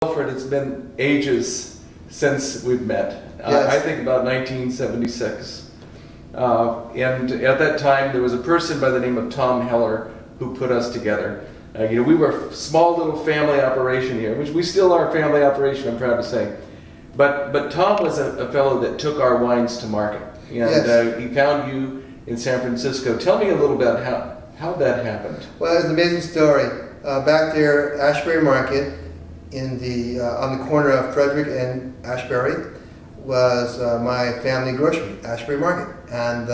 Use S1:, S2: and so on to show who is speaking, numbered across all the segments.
S1: Wilfred, it's been ages since we've met.
S2: Yes.
S1: I think about 1976. And at that time, there was a person by the name of Tom Heller who put us together. You know, we were a small little family operation here, which we still are a family operation, I'm proud to say. But Tom was a fellow that took our wines to market. And
S2: Yes.
S1: he found you in San Francisco. Tell me a little bit how that happened.
S2: Well, it's an amazing story. Back there, Ashbury Market, in the on the corner of Frederick and Ashbury, was my family grocery, Ashbury Market, and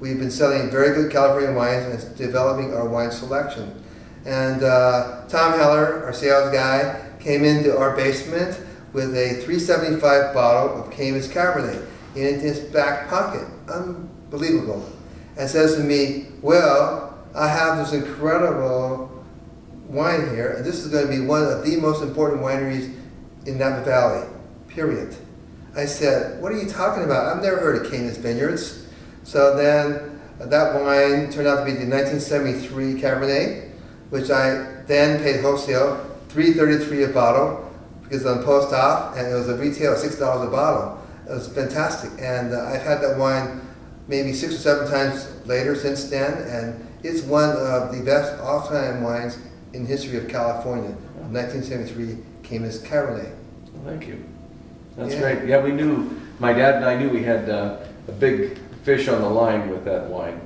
S2: we've been selling very good California wines and developing our wine selection. And Tom Heller, our sales guy, came into our basement with a $3.75 bottle of Caymus Cabernet in his back pocket, unbelievable, and says to me, "Well, I have this incredible wine here, and this is going to be one of the most important wineries in Napa Valley, period." I said, "What are you talking about? I've never heard of Caymus Vineyards." So then that wine turned out to be the 1973 Cabernet, which I then paid wholesale $3.33 a bottle because I'm post op, and it was a retail of $6 a bottle. It was fantastic, and I've had that wine maybe 6 or 7 times later since then, and it's one of the best all-time wines in the history of California. 1973 Caymus Cabernet.
S1: Well, thank you. That's great. Yeah, we knew, my dad and I knew we had a big fish on the line with that wine.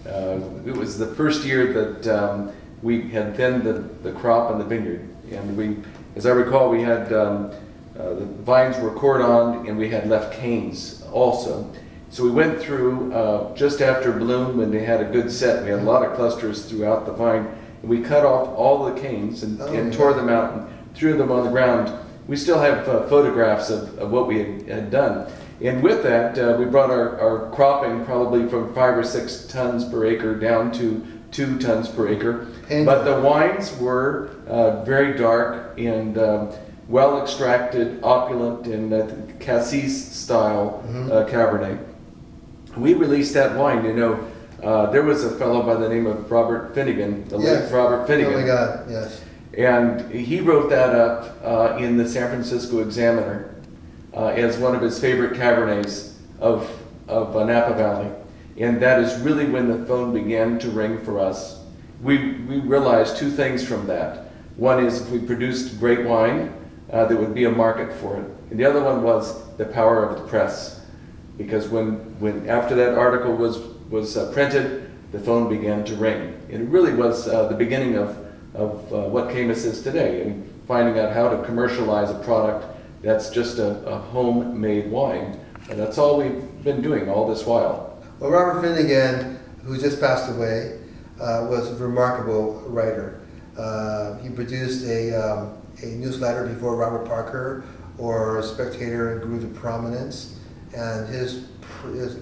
S1: It was the first year that we had thinned the crop in the vineyard, and we, as I recall, we had the vines were cordoned, and we had left canes also. So we went through just after bloom when they had a good set. We had a lot of clusters throughout the vine, and we cut off all the canes and tore them out and threw them on the ground. We still have photographs of what we had done. And with that, we brought our cropping probably from 5 or 6 tons per acre down to 2 tons per acre. But the wines were very dark and well extracted, opulent, and cassis style Cabernet. We released that wine, you know. There was a fellow by the name of Robert Finnegan, the late Robert Finnegan.
S2: Oh my God, yes.
S1: And he wrote that up in the San Francisco Examiner as one of his favorite Cabernets of Napa Valley. And that is really when the phone began to ring for us. We realized 2 things from that. One is if we produced great wine, there would be a market for it. And the other one was the power of the press. Because when after that article was printed, the phone began to ring. And it really was the beginning of what Caymus is today, and finding out how to commercialize a product that's just a homemade wine. And that's all we've been doing all this while.
S2: Well, Robert Finnegan, who just passed away, was a remarkable writer. He produced a newsletter before Robert Parker or Spectator grew to prominence, and his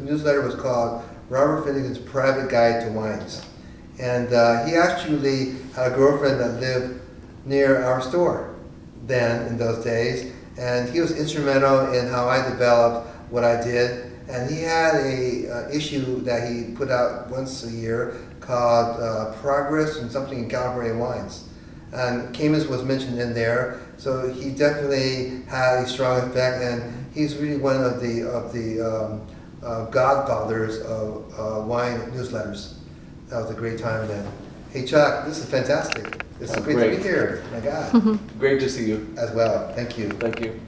S2: newsletter was called Robert Finnegan's Private Guide to Wines. And he actually had a girlfriend that lived near our store then in those days, and he was instrumental in how I developed what I did. And he had a issue that he put out once a year called Progress and something in California Wines. And Caymus was mentioned in there, so he definitely had a strong effect, and he's really one of the godfathers of wine newsletters. That was a great time then. Hey Chuck, this is fantastic. It's great to be here. My God.
S1: Great to see you.
S2: As well. Thank you.
S1: Thank you.